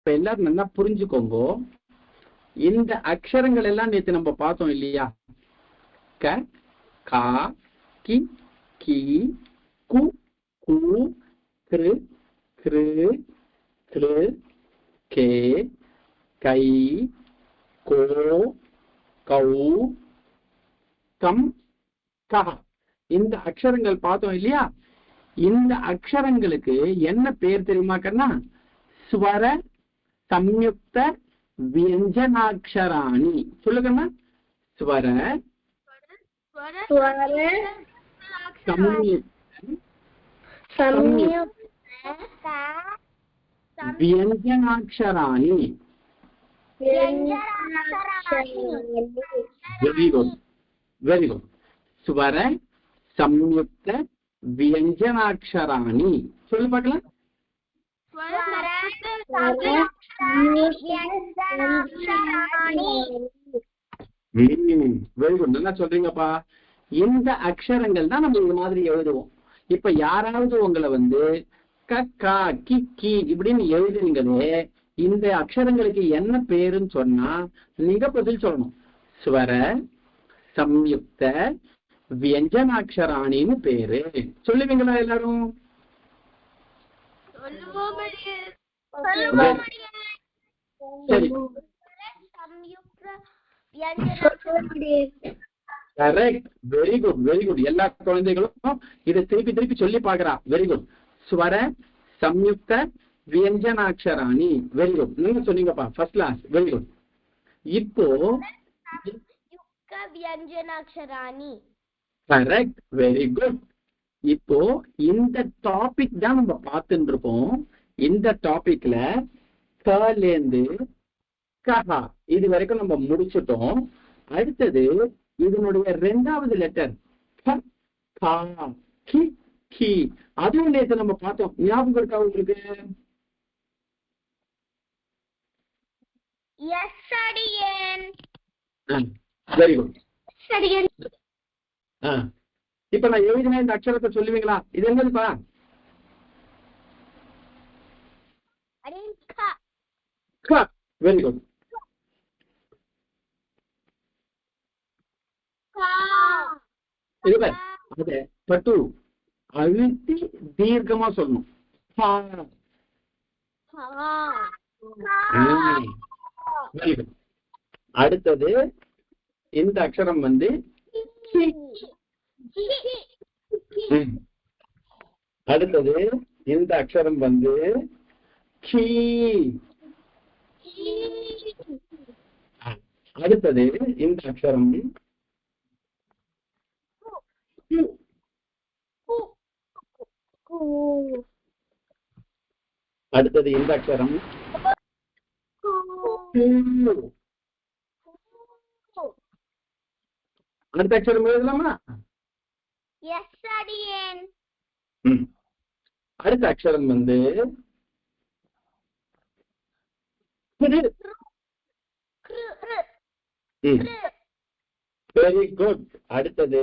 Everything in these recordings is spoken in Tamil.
இப்ப எல்லாரும் நல்லா புரிஞ்சுக்கோங்க. இந்த அக்ஷரங்கள் எல்லாம் நேத்து நம்ம பார்த்தோம் இல்லையா? க, கா, கி, கி, கு, கு, கிரு, கிரு, கிரு, கே, கை, கோ, கௌ, கம், கா. இந்த அக்ஷரங்கள் பார்த்தோம் இல்லையா? இந்த அக்ஷரங்களுக்கு என்ன பேர் தெரியுமா கண்ணா? ஸ்வர சம்யுக்த வியஞ்சனாட்சராணி. சொல்லுங்கண்ணா. ஸ்வர வியஞ்சனாட்சராணி. Very good, very good. ஸ்வர சம்யுக்த வியஞ்சனாட்சராணி. சொல்லு பார்க்கலாம். வெரி குட், நல்லா சொல்றீங்கப்பா. இந்த அக்ஷரங்கள் தான் நம்ம இந்த மாதிரி எழுதுவோம். இப்ப யாராவது உங்களை க, கா, கி, கி இப்படின்னு எழுதுறீங்களே, இந்த அக்ஷரங்களுக்கு என்ன பேருன்னு சொன்னா நீங்க பதில் சொல்லணும். ஸ்வர சம்யுக்த வியஞ்சனாட்சராணின்னு பேரு. சொல்லுவீங்களா எல்லாரும்? சரி, correct. Very good, very good. எல்லா குழந்தைகளும் இதை திருப்பி திருப்பி சொல்லி பாக்குறா. Very good. ஸ்வர சம்யுக்த வியஞ்சனாட்சராணி. வெரி குட், நீங்க சொன்னீங்கப்பா, ஃபர்ஸ்ட் கிளாஸ். Very good. இப்போ வியஞ்சனாட்சராணி. Correct, very good. இப்போ இந்த டாபிக் தான் நம்ம பார்த்துட்டு இருக்கோம். இந்த டாபிக்ல கலேந்து கஹா இது வரைக்கும் நம்ம முடிச்சிட்டோம். அடுத்தது இதனுடைய 2வது லெட்டர் கா, கி, கி. அதுவும் நேற்று நம்ம பார்த்தோம். ஞாபகம் இருக்கா உங்களுக்கு? Very good. இப்ப நான் எழுதின இந்த அக்ஷரத்தை சொல்லுவீங்களா? இது என்னதுப்பா? Very good. அத பட்டு அழுத்தி தீர்க்கமா சொல்லணும். Very good. அடுத்தது இந்த அக்ஷரம் அடுத்தது இந்த அக்ஷரம் கீ. அடுத்தது இந்த அக்ஷரம் அடுத்தது இந்த அக்ஷரம் அடுத்த அக்ஷரம் எழுதலாமா? அடுத்த அக்ஷரம் வெரி குட். அடுத்தது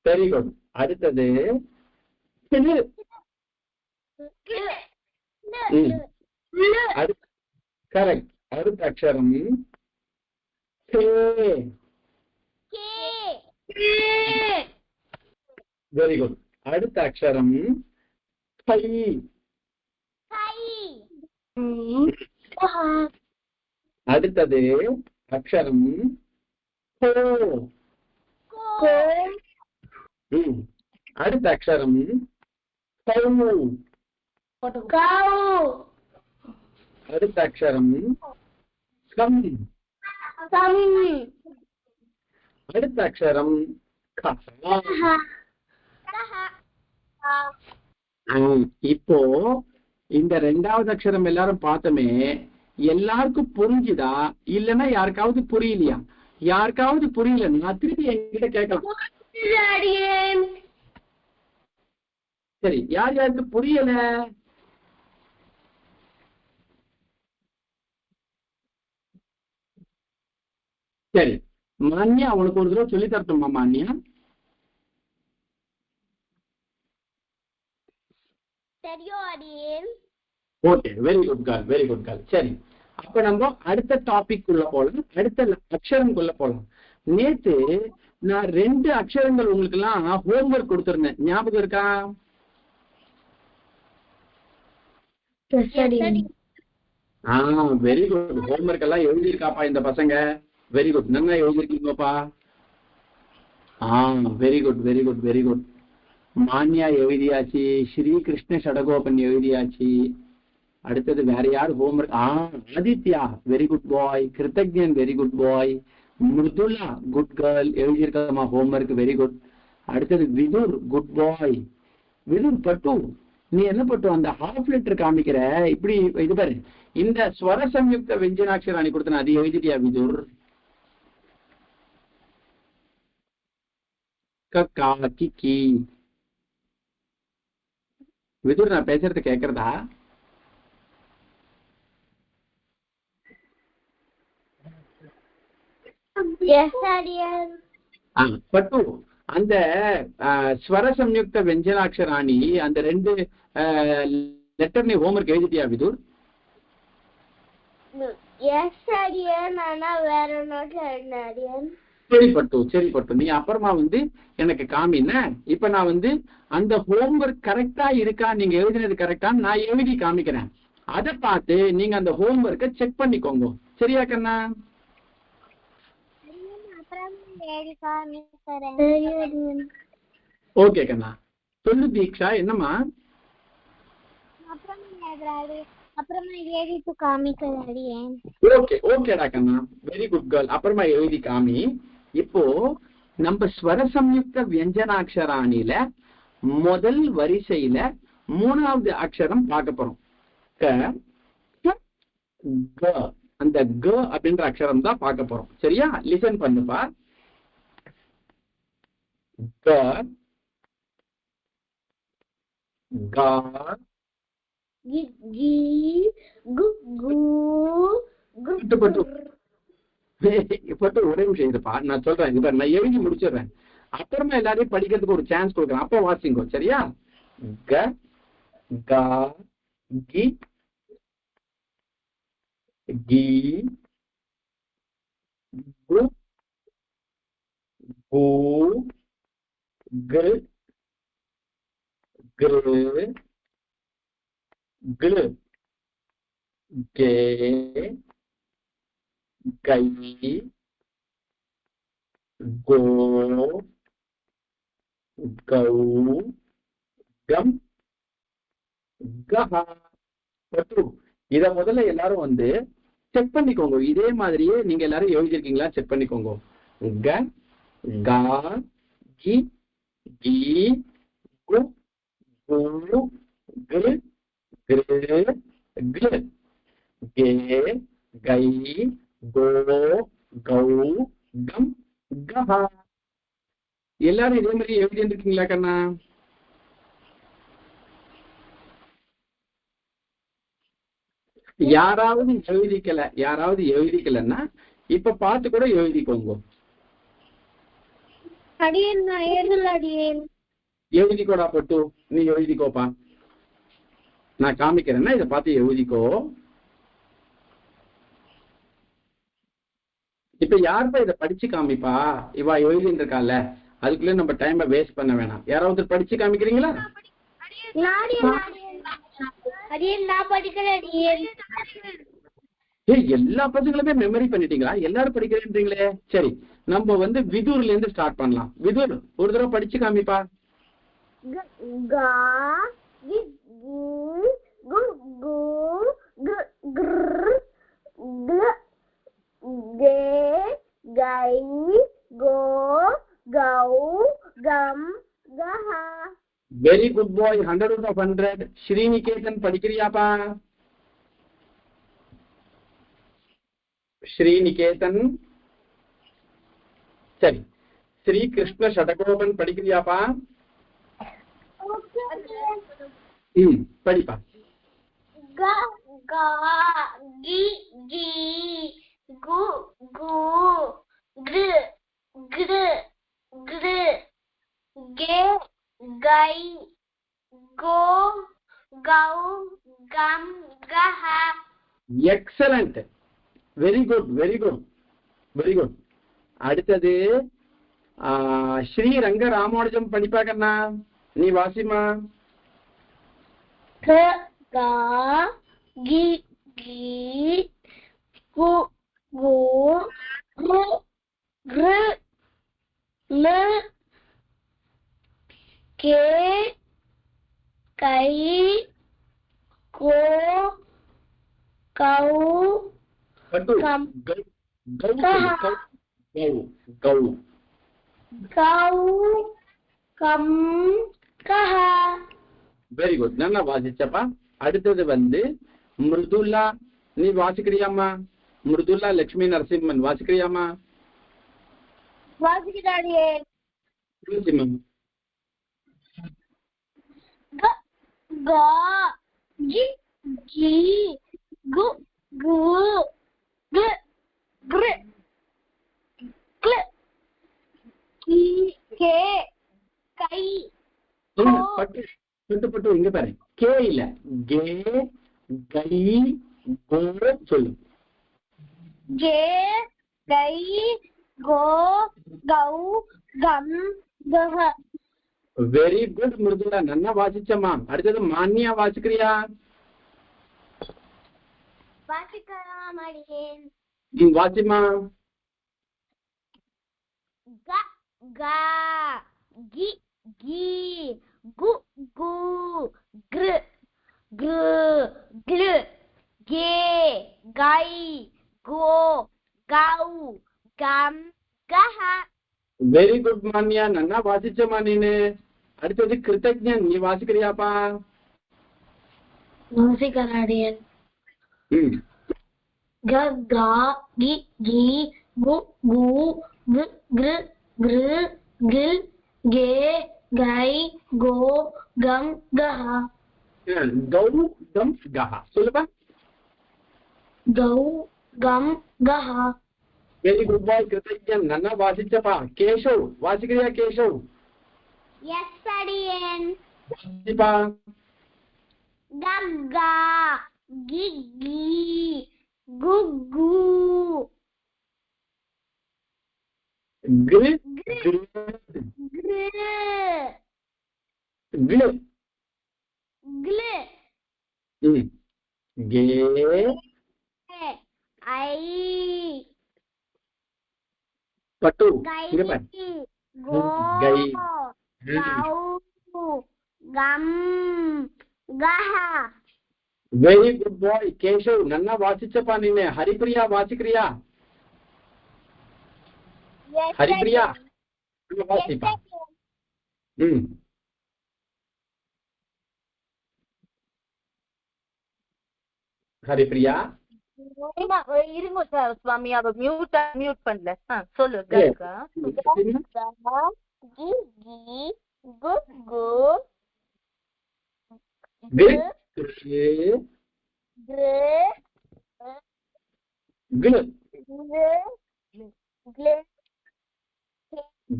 வெரி குட். அடுத்தது கரெக்ட். அடுத்த அக்ஷரம் வெரி குட். அடுத்த அக்ஷரம் கை. அடுத்தது அக்ஷரம் அடுத்த அக்ஷரம் அடுத்த அக்ஷரம் அடுத்த அக்ஷரம் இப்போ இந்த 2வது அக்ஷரம் எல்லாரும் பார்த்தோமே, எல்லாருக்கும் புரிஞ்சுதா? இல்லைன்னா யாருக்காவது புரியலையா? யாருக்காவது புரியலன்னா திருப்பி என்கிட்ட கேட்கலாம். சரி, யார் யாருக்கு புரியல? சரி, மான்யா உனக்கு ஒரு தடவை சொல்லி தரட்டுமா? மான்யா தெரியும் அடியேன். Okay, very good girl, very good girl. சரி, அப்ப நம்ம அடுத்த டாபிக் உள்ள போலாம், அடுத்த அக்ஷரங்குள்ள போலாம். நேத்து நான் 2 அக்ஷரங்கள் உங்களுக்கு எல்லாம் ஹோம்ஒர்க் கொடுத்திருந்தேன், ஞாபகம் இருக்கா? Very good. ஹோம்ஒர்க் எல்லாம் எழுதியிருக்காப்பா இந்த பசங்க. வெரி குட், நல்லா எழுதிருக்கீங்கப்பா. Very good, very good, very good. Manya எழுதியாச்சு, ஸ்ரீ கிருஷ்ண ஷடகோபன் எழுதியாச்சு. அடுத்தது வேற யார் homework? Aditya very good boy, Kritagnan very good boy, Mridula good girl எழுதியிருக்கமா ஹோம்ஒர்க், வெரி குட். அடுத்தது விதுர் குட் பாய். விதுர் பட்டு, நீ என்ன பட்டு அந்த ஹாஃப் லெட்டர் காமிக்கிற இப்படி? இது பாரு, இந்த ஸ்வர சம்யுக்த வெஞ்சனாட்சராணி கொடுத்தன, அது எழுதிட்டியா விதுர்? கி விதுர், நான் பேசுறது கேக்குறதா? பட்டு, அந்த ஸ்வர சம்யுக்த வெஞ்சனாட்சராணி அந்த 2 லெட்டர் நீ ஹோம்ஒர்க் எழுதிட்டியா விதுர்? சரி பட்டு, சரி பட்டு, நீ அப்புறமா எனக்கு காமின. இப்ப நான் அந்த ஹோம்ஒர்க் கரெக்டா இருக்கா, நீங்க எழுதினது கரெக்டா நான் எழுதி காமிக்கிறேன். அதை பார்த்து நீங்க அந்த ஹோம்ஒர்க்கை செக் பண்ணிக்கோங்க. சரியா கண்ணா? ஓகே கண்ணா. சொல்லு தீக்ஷா, என்னம்மா? ஓகே ஓகேடா கண்ணா, வெரி குட் கேர்ள். அப்புறமா எழுதி காமி. இப்போ நம்ம ஸ்வர சம்யுக்த வியஞ்சனாட்சராணியில முதல் வரிசையில 3வது அக்ஷரம் பார்க்க போறோம். அந்த க அப்படின்ற அக்ஷரம் தான் பார்க்க போறோம். சரியா? லிசன் பண்ணுப்பா. க கா ஒரே நிமிஷம் இருப்பா, நான் சொல்றேன். இப்ப நான் எழுதி முடிச்சிடுறேன், அப்புறமா எல்லாரையும் படிக்கிறதுக்கு ஒரு சான்ஸ் கொடுக்குறேன், அப்ப வாசிங்கோ. சரியா? க கா கி கி கு கு கிரு கிரு கிரு கே கை கோ கௌ கம் கஹா. இத முதல்ல எல்லாரும் செக் பண்ணிக்கோங்க. இதே மாதிரியே நீங்க எல்லாரும் எழுதிருக்கீங்களா செக் பண்ணிக்கோங்க. க கா கி கி கு கு கிரு கிரு கிரு கே கை கோ கௌ கம் கஹா. எல்லாரும் இதே மாதிரி எழுதிருக்கீங்களா கண்ணா? யாராவது எழுதிக்கலன்னா இப்ப பார்த்து கூட எழுதிக்கோங்க. எழுதிக்கோடா பட்டு, நீ எழுதிக்கோப்பா. நான் காமிக்கிறேன்னா இதை பார்த்து எழுதிக்கோ. இப்ப யாருப்பா இதை படிச்சு காமிப்பா? இவா எழுதிட்டு இருக்கால, அதுக்குள்ள நம்ம டைமை வேஸ்ட் பண்ண வேணாம். யாராவது படிச்சு காமிக்கிறீங்களா? எல்லா பசங்களுமே மெமரி பண்ணிட்டீங்களா? எல்லாரும் படிக்கிறீங்களே. சரி, நம்ம விதுர்ல இருந்து ஸ்டார்ட் பண்ணலாம். விதுர், ஒரு தடவை படிச்சு காமிப்பா. Very good boy, 100 out of 100. Sriniketan படிக்கிறியாப்பா? ஸ்ரீநிகேதன். சரி, ஸ்ரீ கிருஷ்ண ஷடகோபன் படிக்கிறியாப்பா? படிப்பா. கை கோ gau, gam, gaha. Excellent, very good very good very good. அடுத்தது ஸ்ரீ ரங்க ராமானுஜம் படிப்பாக்கண்ணா, நீ வாசிமா. க, கா, கி, கி, கு, கு, ரு, ரு, நு, கே, கை, கோ, கௌ, பட்டு கம், கௌ கௌ சொல்லு, கௌ கௌ கௌ. கௌ, கம், கஹ. வெரி குட், நல்லா வாசிச்சப்பா. அடுத்தது மிருதுலா, நீ வாசிக்கிறியாமா? மிருதுலா லட்சுமி நரசிம்மன் வாசிக்கிறியாமா? வாசிக்கிறாடியே. க, கா, ஜி, ஜி, கு, கு, கு, கிரு, கிளு, கி, கே, கை, கோ. பட்டு பட்டு பட்டு இங்க பாரு, கே இல்ல, கே, கை, கோ சொல்லு. கே, கை, கோ, கௌ, கம், கஹ. வெரி குட் மிருதுலா, நல்லா வாசிச்சம்மா. அடுத்தது மான்யா வாசிக்கிறியா? வாசிக்கலாம் அடியேன். நீ வாசிமா. க, கா, கி, கி, கு, கு, கிரு, கிரு, கிளு, கே, கை, கோ, கௌ, கம், கஹ. வெரி குட் மான்யா, நல்லா வாசிச்சம்மா நீனு. அடுத்தது கிருத்தஜ்ஞன், நீ வாசிக்கிறியாப்பா? வாசிக்கிறாடியன். க, கா, கி, கி, கு, கு, கு, கிரு, கிரு, கில், கே, கை, கோ, கம், கஹ. கௌ கம் கஹ சொல்லுப்பா. கௌ, கம், கஹ. வெரி குட் பாய் கிருத்தஜ்ஞன், நல்லா வாசிச்சப்பா. கேஷவ் வாசிக்கிறியா? கேஷவ் எஸ் அடியேன். வாசிப்பா. கக்கா, கிக்கி, குக்கு, கிரு கிரு, கிரு கிரு, கிளு கிளு, கே, ஐ, பட்டு கை, இங்க பாரு. கோ, கை. கௌ, கம், கஹ. வெரி குட் பாய் கேஷவ், நல்லா வாசிச்சப்பா நீனு. ஹரிப்பிரியா வாசிக்கிறியா? Yes, Haripriya sir. நல்லா Yes, வாசிப்பா. sir. ஹரிப்பிரியா இருங்க சார் சுவாமி, அவ மியூட் பண்ணல. சொல்லு. கங்கா, கி, கி, கு, கு, கிரு, கிரு, கிரு, கிரு, கிளு, கிளு,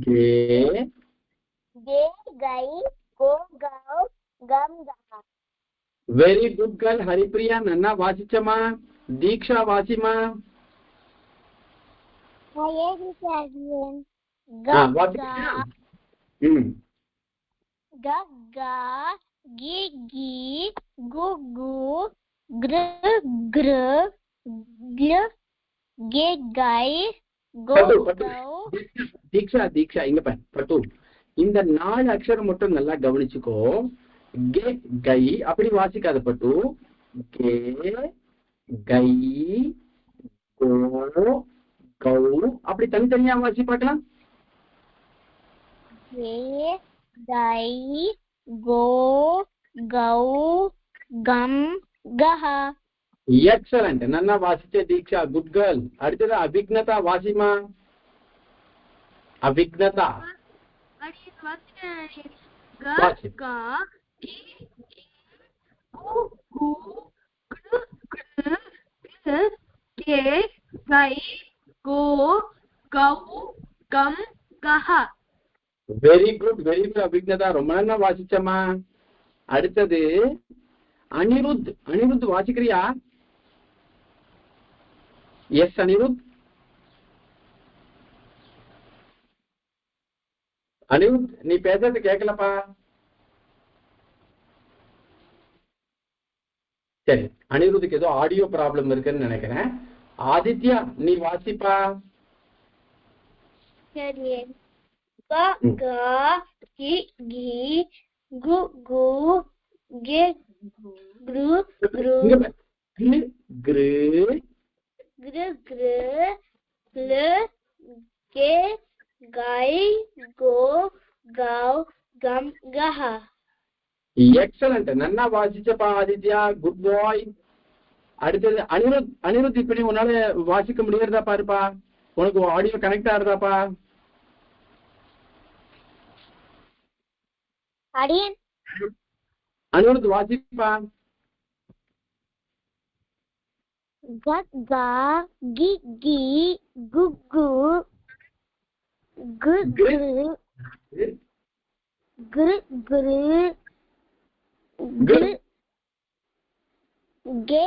கே, கே, கை, கோ, கௌ, கம், கஹ. வெரி குட் கேர்ள் ஹரிப்பிரியா, நல்லா வாசிச்சம்மா. தீக்ஷா வாசிமா. வாசிக்கிறியா? கக்கா, கிக்கி, குக்கு, கிரு, கிரு, கிளு, கே, கை, கோ, பட்டு பட்டு கௌ. தீக்ஷா தீக்ஷா இங்க பாரு பட்டு, இந்த 4 அக்ஷரம் மட்டும் நல்லா கவனிச்சுக்கோ. கே, கை அப்படி வாசிக்காத பட்டு. கே, கை, கோ, கௌ அப்படி தனித்தனியா வாசி பார்க்கலாம். கே, கை, கோ, கௌ, கம், கஹ. எக்ஸலண்ட், நல்லா வாசிச்ச தீக்ஷா, குட் கேர்ள். அடுத்தது அபிக்னதா வாசிமா. அபிக்னதா வாசி. வெரி குட் வெரி குட் அபிக்னதா, ரொம்ப நல்லா வாசிச்சம்மா. அடுத்தது அனிருத் வாசிக்கிறியா? எஸ் அனிருத். அனிருத் நீ பேசுறது கேட்கலப்பா. சரி, அனிருத்துக்கு ஏதோ ஆடியோ ப்ராப்ளம் இருக்குன்னு நினைக்கிறேன். ஆதித்யா நீ வாசிப்பா. சரி. க க கி கி கு கு கே குரு குரு கிரு கிரு கிரு கிரு ல கே கை கோ கௌ கம் கஹ. எக்ஸலண்ட், நன்னா வாசிச்சப்பா ஆதித்யா, குட் பாய். அடுத்தது அனிருத் இப்படி உன்னால வாசிக்க முடியறதா பாருப்பா. உனக்கு ஆடியோ கனெக்ட் ஆகுதாப்பா? அடியன் அனிருத் வாசிப்பா. க க கி கி கு கு கு கு குரு குரு குரு கே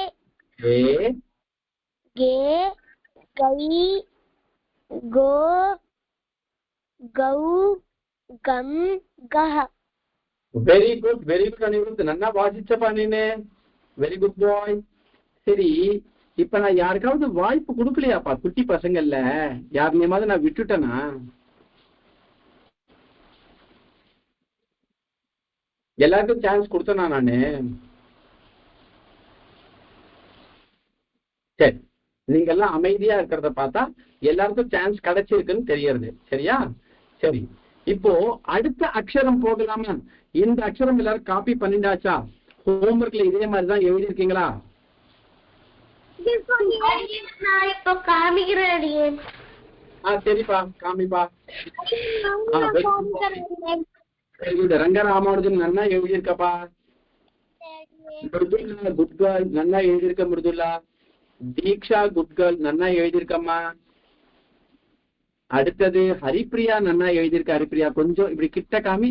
கே கை கோ கௌ கம் கஹ. வெரி குட் அனிருத், நன்னா வாசிச்சப்பா நீனு. வெரி குட் பாய். சரி, இப்ப நான் யாருக்காவது வாய்ப்பு கொடுக்கலையாப்பா? குட்டி பசங்கள்ல யாருனையாவது நான் விட்டுட்டேனா? எல்லாருக்கும் சான்ஸ் கொடுத்தனா நானு? சரி, நீங்க எல்லாம் அமைதியா இருக்கிறத பார்த்தா எல்லாருக்கும் சான்ஸ் கிடைச்சிருக்குன்னு தெரியறது. சரியா? சரி, இப்போ அடுத்த அக்ஷரம் போகலாமா? இந்த அக்ஷரம் எல்லாரும் காப்பி பண்ணிட்டாச்சா? ஹோம்ஒர்க்ல இதே மாதிரி தான் எழுதிருக்கீங்களா? நான் இப்போ காமிக்கிறேன். சரிப்பா, காமிப்பா. ரங்கராமானுஜன் நன்னா எழுதியிருக்கப்பா. மிருதுல்லா குட் கேர்ள் நன்னா எழுதியிருக்க. மிருதுல்லா. தீக்ஷா குட் கேர்ள் நன்னா எழுதியிருக்கம்மா. அடுத்தது ஹரிப்ரியா நன்னா எழுதியிருக்க. ஹரிப்ரியா கொஞ்சம் இப்படி கிட்ட காமி.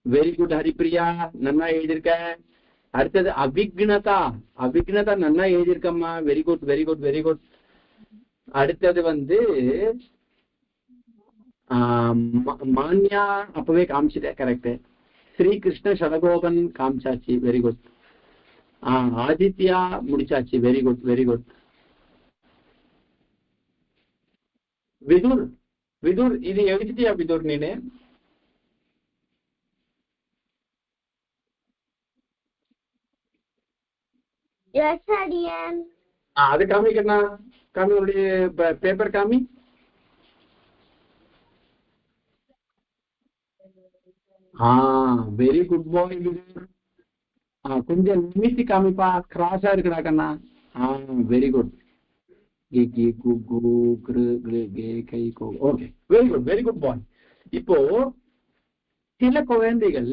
வெரி குட் ஹரிப்ரியா, நன்னா எழுதியிருக்க. அடுத்தது அவிக்னதா நன்னா எழுதியிருக்கம்மா. Very good. அடுத்தது வந்து மான்யா அப்பவே காமிச்சிட்டேன். கரெக்ட். ஸ்ரீகிருஷ்ண சடகோபன் காமிச்சாச்சு. Very good. ஆதித்யா முடிச்சாச்சு. Very good. விதுர் இது எழுதிட்டியா விதுர் நீனு? அது காமிக்கண்ணா, காமி உடைய பேப்பர் காமி. Very good boy Vidur. கொஞ்சம் நிமித்தி காமிப்பா, கிராஸா இருக்குடா கண்ணா. Very good. Okay, very good boy. இப்போ சில குழந்தைகள்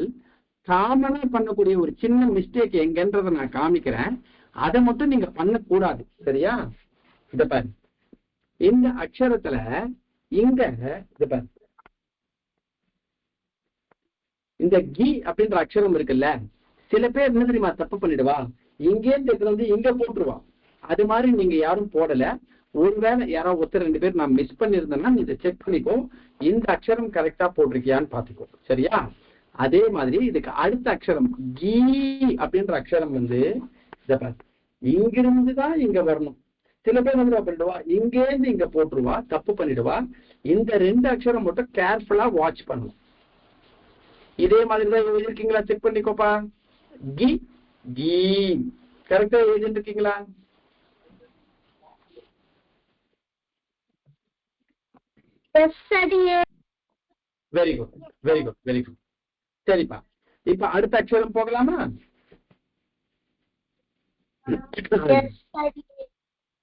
காமனா பண்ணக்கூடிய ஒரு சின்ன மிஸ்டேக் எங்கன்றதை நான் காமிக்கிறேன். அதை மட்டும் நீங்க பண்ணக்கூடாது. சரியா? இத பாரு, இந்த அக்ஷரத்துல இங்க இத பாரு, இந்த கி அப்படின்ற அக்ஷரம் இருக்குல்ல, சில பேர் என்ன தெரியுமா தப்பு பண்ணிடுவா, இங்கேருந்து வந்து இங்க போட்டுருவா. அது மாதிரி நீங்க யாரும் போடல. ஒருவேளை யாராவது ஒருத்தர் 2 பேர் நான் மிஸ் பண்ணிருந்தேன்னா இதை செக் பண்ணிக்கோ, இந்த அக்ஷரம் கரெக்டா போட்டிருக்கியான்னு பாத்துக்கோ. சரியா? அதே மாதிரி இதுக்கு அடுத்த அக்ஷரம் கீ அப்படின்ற அக்ஷரம் வந்து இத பாரு, இங்கிருந்துதான் இங்க வரணும். சில பேர் வந்து பண்ணிடுவா, இங்கேருந்து இங்க போட்டுருவா, தப்பு பண்ணிடுவா. இந்த 2 அக்ஷரம் மட்டும் கேர்ஃபுல்லா வாட்ச் பண்ணும். இதே மாதிரிதான் எழுதிருக்கீங்களா? செக் பண்ணிக்கோப்பா. கி கீ கரெக்டா எழுதிருக்கீங்களா? Very good. சரிப்பா, இப்ப அடுத்த அக்ஷரம் போகலாமா?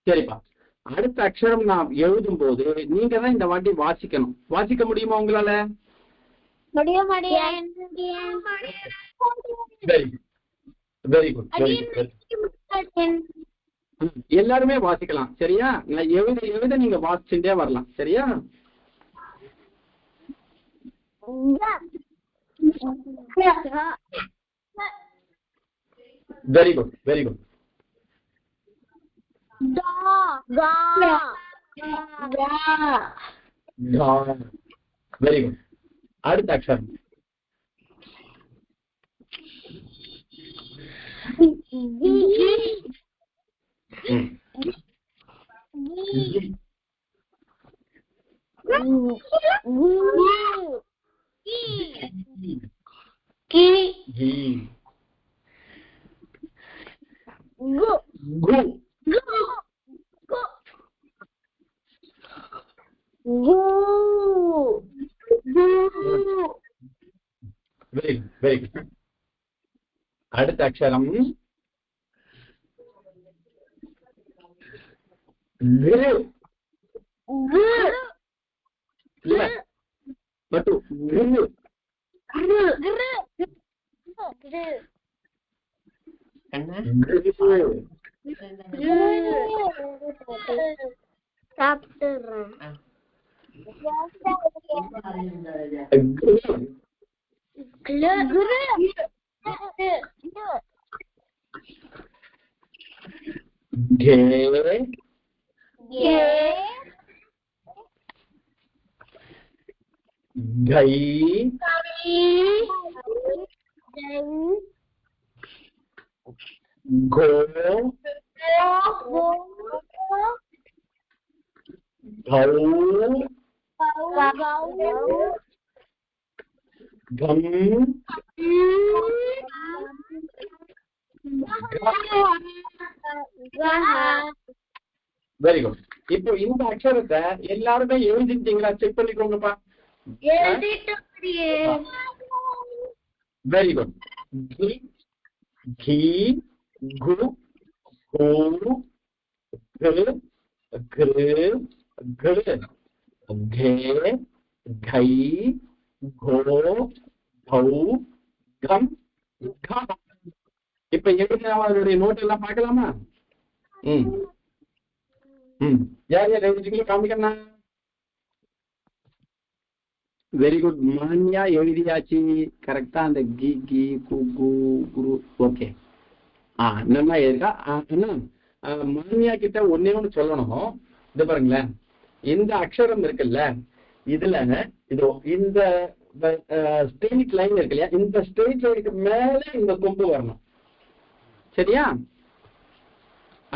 சரிப்பா, அடுத்த அக்ஷரம் நான் எழுதும் போது நீங்க தான் இந்த வாட்டி வாசிக்கணும். வாசிக்க முடியுமா உங்களால? Very good. எல்லாருமே வாசிக்கலாம். சரியா? நான் எழுத நீங்க வாசிச்சுட்டே வரலாம். சரியா? Very good, very good. Very good. அடுத்த அக்ஷரம் வெரி குட், வெரி குட். அடுத்த அக்ஷரம் பட்டு வெரி குட். இப்போ இந்த அக்ஷரத்தை எல்லாருமே எழுதிட்டீங்களா? செக் பண்ணிக்கோங்கப்பா. Very good. இப்ப எழுதினவர்களுடைய நோட் எல்லாம் பார்க்கலாமா? யார் யார் எழுதிட்டீங்களோ காமிக்கணும். Very good. மான்யா எழுதியாச்சு கரெக்டா. அந்த கி கி குரு குரு ஓகே. என்னன்னா இருக்கா மான்யா கிட்ட ஒன்னே ஒண்ணு சொல்லணும். இது பாருங்களேன், இந்த அக்ஷரம் இருக்குல்ல, இதுல இதோ இந்த ஸ்ட்ரெயிட் லைன் இருக்கு இல்லையா, இந்த ஸ்ட்ரெயிட் லைனுக்கு மேல இந்த கொம்பு வரணும். சரியா?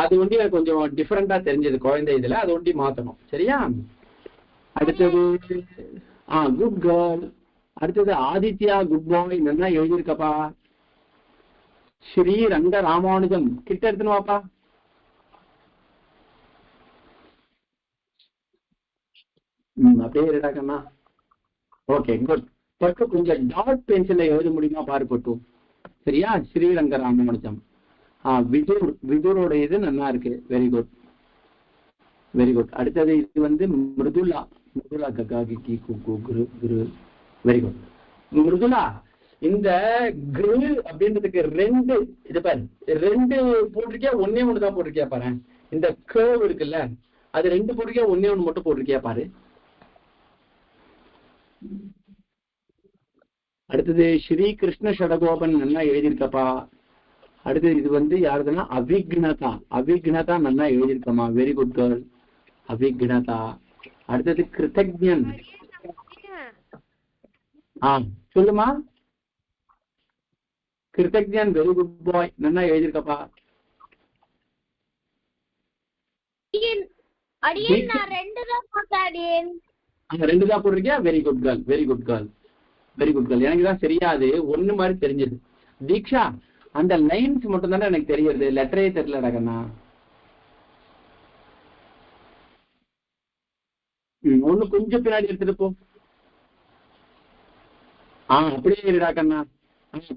அது ஒண்டி எனக்கு கொஞ்சம் டிஃபரெண்டா தெரிஞ்சது குழந்தை இதுல, அது ஒண்டி மாத்தணும். சரியா? அடுத்தது குட் கேர்ள். அடுத்தது ஆதித்யா குட் பாய், நல்லா எழுதியிருக்கப்பா. ஸ்ரீ ரங்க ராமானுஜம் கிட்ட எடுத்துன்னு வாப்பா. அப்படியே இருடாக்கண்ணா. Okay good. பட்டு கொஞ்சம் டாட் பென்சில்ல எழுத முடியுமா பாரு பட்டு. சரியா? ஸ்ரீரங்க ராமானுஜம். விதுரோட இது நல்லா இருக்கு. Very good, very good. அடுத்தது இது வந்து மிருதுலா. மிருதுலா ககா கி குரு குரு. Very good. மிருதுலா, இந்த குரு அப்படின்றதுக்கு ரெண்டு இது பாரு, ரெண்டு போட்டிருக்கியா, ஒன்னே ஒண்ணு தான் போட்டிருக்கியா பாரு. இந்த கேர்வ் இருக்குல்ல, அது ரெண்டு போட்டிருக்கியா, ஒன்னே ஒண்ணு மட்டும் போட்டிருக்கியா பாரு. அடுத்தது ஸ்ரீ கிருஷ்ண ஷடகோபன் நல்லா எழுதியிருக்கப்பா. அடுத்தது இது வந்து யாருதுன்னா அவிக்னதா. அவிக்னதா நல்லா எழுதியிருக்கமா. Very good girl, Avignatha. அடுத்தது கிருத்தஜ்ஞன். சொல்லுமா. கிருத்தஜ்ஞன் வெரி குட் பாய், நல்லா எழுதியிருக்கப்பா. ரெண்டு தான் போட்டிருக்கியா. Very good girl, very good girl, very good girl. எனக்கு தான் தெரியாது, ஒண்ணு மாதிரி தெரிஞ்சது. தீக்ஷா, அந்த லைன்ஸ் மட்டும் தானே எனக்கு தெரியுது, லெட்டரே தெரியலடா கண்ணா. ஒண்ணு கொஞ்சம் பின்னாடி எடுத்துட்டு போ. அப்படியே இருடா கண்ணா.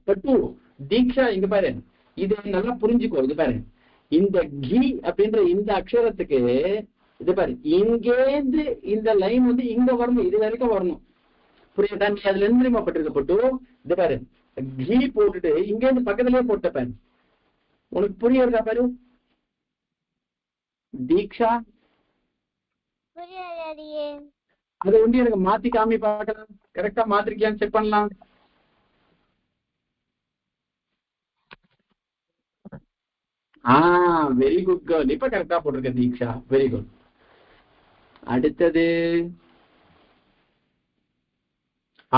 பட்டு தீக்ஷா இங்க பாரு, இது நல்லா புரிஞ்சுக்கோ. இது பாரு, இந்த கி அப்படின்ற இந்த அக்ஷரத்துக்கு இது பாரு, இங்கேந்து இந்த லைன் வந்து இங்க வரணும், இது வரைக்கும் வரணும். புரியுதா? நீ அதுல இருந்து தெரியுமாப்பட்டிருக்கப்பட்டு இது பாரு, கீ போட்டுட்டு இங்க இருந்து பக்கத்திலேயே போட்ட பாரு. உனக்கு புரியுதா பாரு தீக்ஷா? அதை ஒண்டி எனக்கு மாத்தி காமி பார்க்கலாம். கரெக்டா மாத்திருக்கியான்னு செக் பண்ணலாம். Very good girl. இப்ப கரெக்டா போட்டிருக்க தீக்ஷா, வெரி குட். அடுத்தது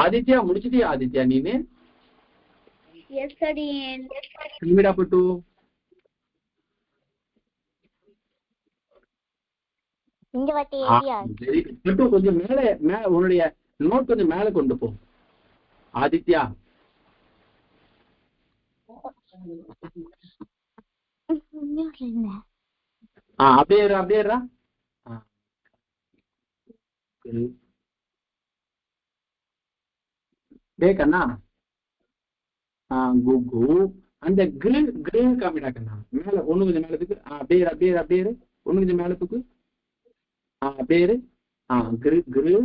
ஆதித்யா, முடிச்சிட்டியா ஆதித்யா நீனு? எஸ் அடியேன். கிளம்பிடா பட்டு. இந்த வாட்டி ஏரியா வெரி குட் பட்டு. கொஞ்சம் மேல உன்னுடைய நோட் கொஞ்சம் மேல கொண்டு போ ஆதித்யா. அப்படியே கண்ணா. குகு அந்த கிரில் கிரில் காமிடா கண்ணா. மேல ஒண்ணு கொஞ்சம் மேலத்துக்கு. அப்படியே ஒண்ணு கொஞ்சம் மேலத்துக்கு. அப்படியே கிரில் கிரில்.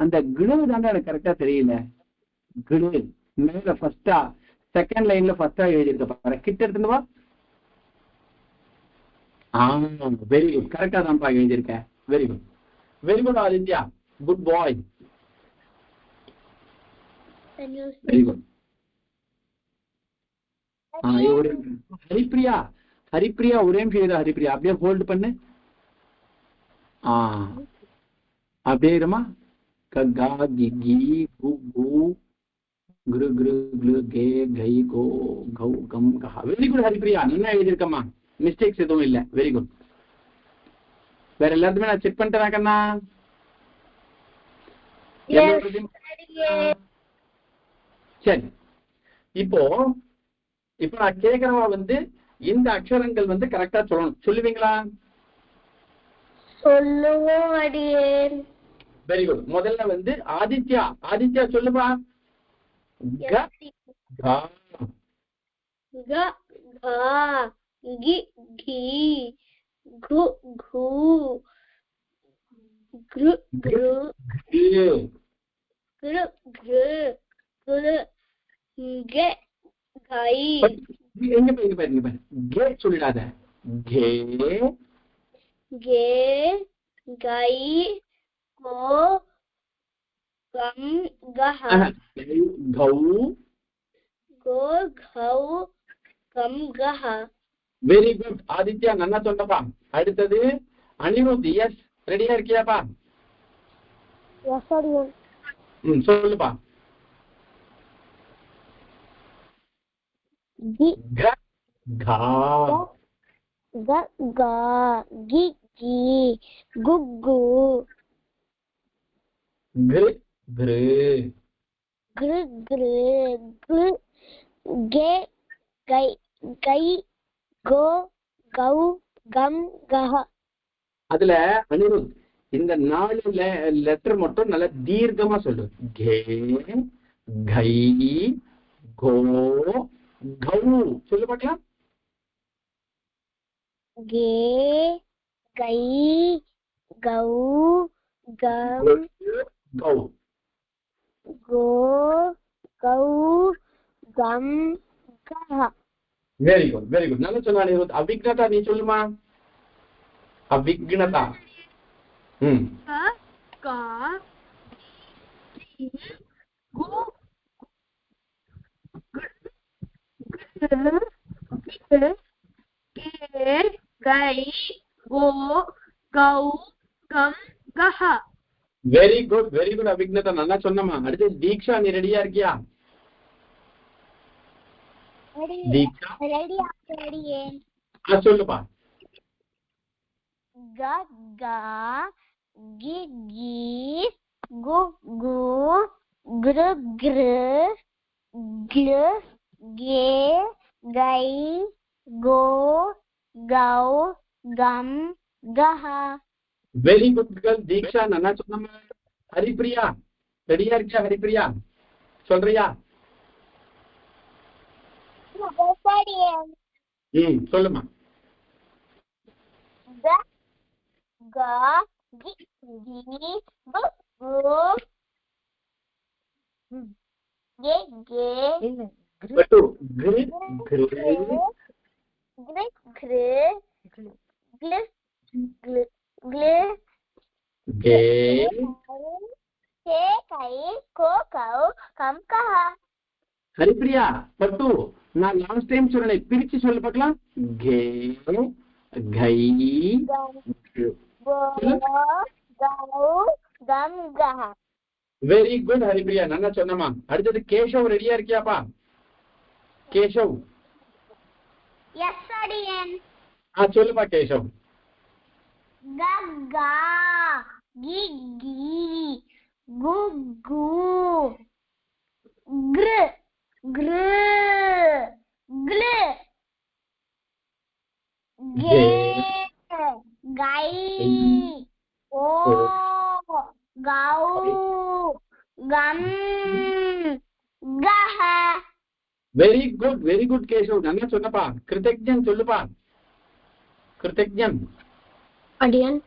அந்த கிரில் தானே எனக்கு கரெக்டா தெரியல. கிரில் மேல ஃபர்ஸ்டா செகண்ட் லைன்ல ஃபர்ஸ்டா எழுதியிருக்க பாரு. கிட்ட எடுத்துட்டு வா. வெரி குட், கரெக்டா தான்ப்பா எழுதியிருக்க. Very good, very good Aditya, good boy, very good. Haripriya, Haripriya ஒரே நிமிஷம். ஹரிப்ரியா அப்படியே ஹோல்டு பண்ணு. அப்படியே இருமா. கா கி கி கு கு குரு குரு குரு கே கை கோ கௌ கம் கஹா. வெரி குட் ஹரிப்ரியா, நல்லா எழுதியிருக்கம்மா. மிஸ்டேக்ஸ் எதுவும் இல்லை. Very good. வேற எல்லாத்துமே நான் செக் பண்ணிட்டேன் கண்ணா. சரி, இப்போ நான் கேக்குறவா இந்த அக்ஷரங்கள் கரெக்டா சொல்லணும். சொல்லுவீங்களா? சொல்லுவோம் அடியேன். Very good. முதல்ல ஆதித்யா, ஆதித்யா சொல்லுப்பா. க கா க கா கி கி கு கு குரு குரு குரு குரு குரு கே கை. எங்க பாருங்க, கே சொல்லிடாத. கே கே கை கோ கம் கஹ. கௌ கோ கௌ கம் கஹ. வெரி குட் ஆதித்யா, நல்லா சொன்னப்பா. அடுத்தது அனிருத். எஸ், ரெடியா இருக்கியாப்பா? எஸ் அடியேன். சொல்லுப்பா. கி க கா க கா கி கி கு கு கிரு கிரு கிரு கிரு கு கே கை கை கோ கௌ கம் கஹ. அதுல அனிருத் இந்த 4 லெட்டர் மட்டும் நல்ல தீர்க்கமா சொல்லு. கே கை கோ கௌ. சொல்லு பாக்கலாம். கே கை கௌ கம் கௌ கோ கௌ கம் கஹ. Very good, very good. நல்லா சொன்னா அனிருத். அவிக்னதா நீ சொல்லுமா. அவிக்னதா. கா கு கே கை கோ கௌ கம் கஹ. Very good, very good Avignatha, நல்லா சொன்னமா. அடுத்து தீக்ஷா, நீ ரெடியா இருக்கியா? தீக்ஷா ரெடியா அடியேன். சொல்லுப்பா. க கா கி கி கு கு கிரு கிரு க்ளு கே கை கோ கௌ கம் கஹ. வெரி குட் கேர்ள் தீக்ஷா, நல்லா சொன்னமா. ஹரிப்ரியா ரெடியா இருக்கியா? ஹரிப்ரியா சொல்றியா? சொல்லுமா. க கா கி கி கு கு கே கே பட்டு கிரு கிரு கிரு கிரு க்ளு க்ளு க்ளு கே கே கை கோ கௌ கம் கஹ. ஹரிப்ரியா பட்டு நான் லாஸ்ட் டைம் சொன்னேன், பிரிச்சு சொல்ல பார்க்கலாம். கே, கை, வெரி குட் ஹரிப்ரியா, நல்லா சொன்னமா. அடுத்தது கேஷவ், ரெடியா இருக்கியாப்பா? கேஷவ், எஸ் அடியன். சொல்லுப்பா கேஷவ். ககா, கிகி, குகு, கிரு, கிரு, கிளு, கே, கை, ஓ, கௌ, கம், கஹ. வெரி குட் கேஷவ், நல்லா சொன்னப்பா. கிருத்தஜ்ஞன் சொல்லுப்பா. கிருத்தஜ்ஞன் அடியன்.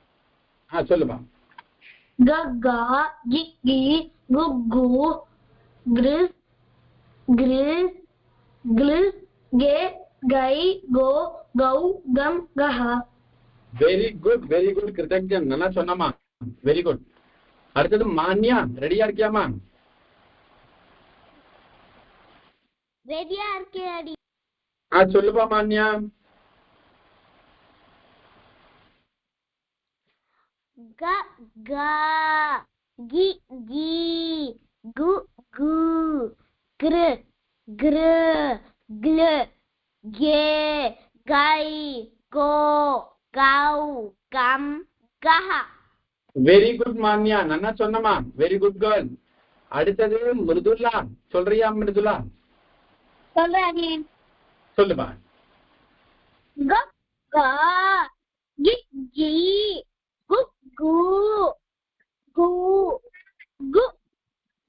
சொல்லுப்பா. ககா, கிகி, குகு, கிரிஸ், கிரிஸ், கிளிஸ், கே, கை, கோ, கௌ, கம், கஹ. வெரி குட் கிருத்தஜ்ஞன், நல்லா சொன்னமா. Very good. அடுத்தது மான்யா, ரெடியா இருக்கியாமா? ரெடியா இருக்கேன் அடி. சொல்லுப்பா மான்யா. க கா, கி கி, கு கு, கிரு கிரு, கிளு, கே, கை, கோ, கௌ, கம், கஹ. வெரி குட் மான்யா, நல்லா சொன்னமா. Very good girl. அடுத்தது மிருதுலா, சொல்றியா மிருதுலா? சொல்றேன். சொல்லுப்பா. க கா, கி கி, கு கு, கு கு,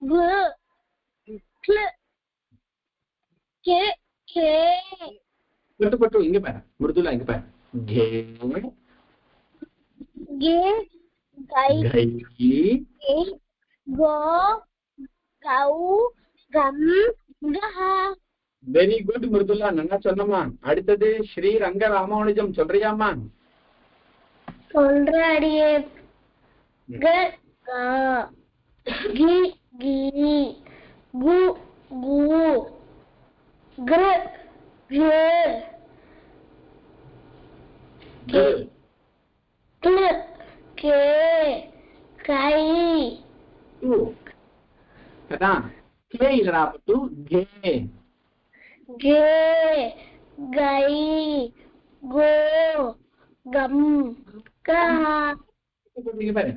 கு, கிளு, கே கே. பட்டு இங்க பாரு மிருதுலா, இங்க பாரு. கே, கே, கை, கை, கோ, கௌ, கம், கஹ. வெரி குட் மிருதுலா, நல்லா சொன்னமா. அடுத்தது ஸ்ரீ ரங்க ராமானுஜம், சொல்றியாமா? சொல்றேன் அடியே. க கா, கி கி, கு கு, கிரு கிரு, கே கிளு, கே, கை. அதான் கே இல்லடா பட்டு, கே, கே, கை, கோ, கம், கஹ. இங்க பாரு.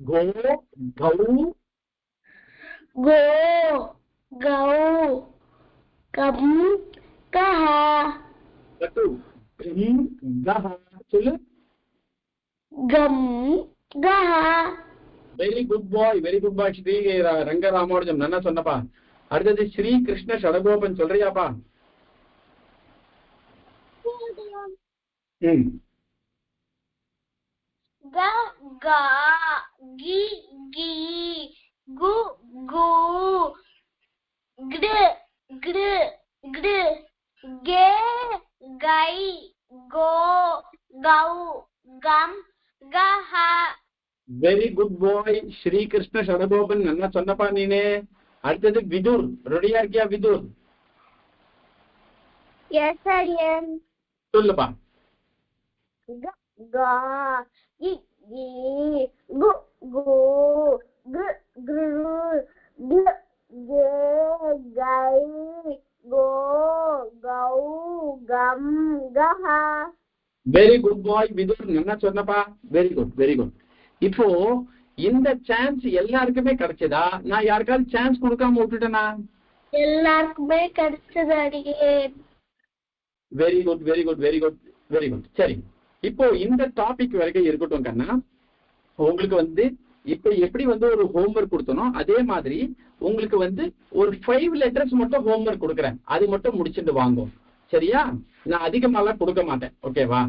கோ, கௌ, கோ, கௌ, கம், கஹ. பட்டு கம், கஹ. சொல்லு. கம், கஹ. வெரி குட் பாய் ஸ்ரீ ரங்க ராமானுஜம், நல்லா சொன்னப்பா. அடுத்தது ஸ்ரீ கிருஷ்ண சடகோபன், சொல்றியாப்பா? க கா, கி கி, கு கு, கிடு கிடு, கிடு, கே, கை, கோ, கௌ, கம், கஹ. வெரி குட் பாய் ஸ்ரீ கிருஷ்ண சடகோபன், நல்லா சொன்னப்பா நீனே. அடுத்தது விதுர், ரெடியா இருக்கியா விதுர்? எஸ் அடியன். சொல்லுப்பா. க கா, கி கி, கு கு, கிரு கிரு, கிளு, கே, கை, கோ, கௌ, கம், கஹ. வெரி குட் பாய் விதுர், நல்லா சொன்னப்பா. Very good. இப்போ இந்த சான்ஸ் எல்லாருக்குமே கிடைச்சதா? நான் யாருக்காவது சான்ஸ் கொடுக்காம விட்டுட்டேனா? எல்லாருக்குமே கிடைச்சது அடியே. Very good. சரி, இப்போ இந்த டாபிக் வரைக்கும் இருக்கட்டும் கண்ணா. உங்களுக்கு இப்ப எப்படி ஒரு ஹோம்ஒர்க் கொடுத்தனோ அதே மாதிரி உங்களுக்கு ஒரு 5 letters மட்டும் ஹோம்ஒர்க் கொடுக்குறேன். அது மட்டும் முடிச்சுட்டு வாங்கும், சரியா? நான் அதிகமாலாம் கொடுக்க மாட்டேன், ஓகேவா?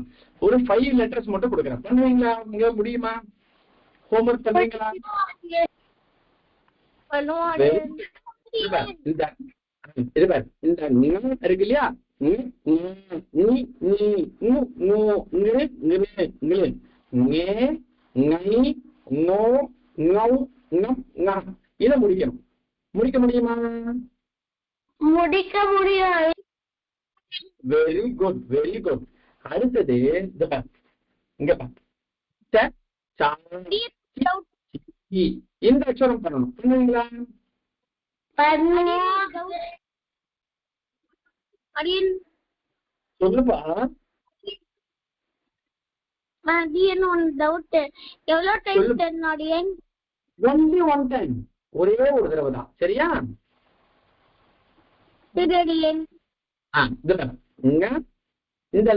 ஒரு 5 letters மட்டும் கொடுக்குறேன். பண்ணுவீங்களா? உங்க முடியுமா? ஹோம்ஒர்க் பண்ணுவீங்களா? இந்த இருக்கு இல்லையா, இதை முடிக்கணும். முடிக்க முடியுமா? முடிக்க முடியாது. Very good very good. அடுத்தது இங்க இந்த அக்ஷரம் பண்ணணும். பண்ணுவீங்களா? சொல்லுப்பா. ஒன்லி ஒன் டைம், ஒரே ஒரு தடவை தான். சரியா? இந்த அக்ஷரம் இந்த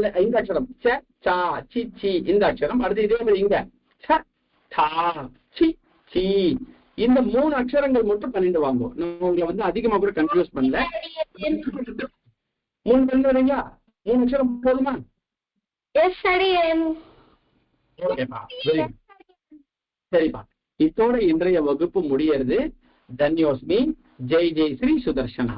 அக்ஷரம். அடுத்து இதே மாதிரி இங்க இந்த 3 அக்ஷரங்கள் மட்டும் பண்ணிட்டு வாங்க. நான் உங்களை அதிகமா கூட கன்ஃபியூஸ் பண்ணல. 3 பண்ணி வரீங்களா? 3 அக்ஷரம் போதுமா? சரிப்பா. இதோட இன்றைய வகுப்பு முடியறது. தன்யோஸ்மி. ஜெய் ஜெய் ஸ்ரீ சுதர்ஷனா.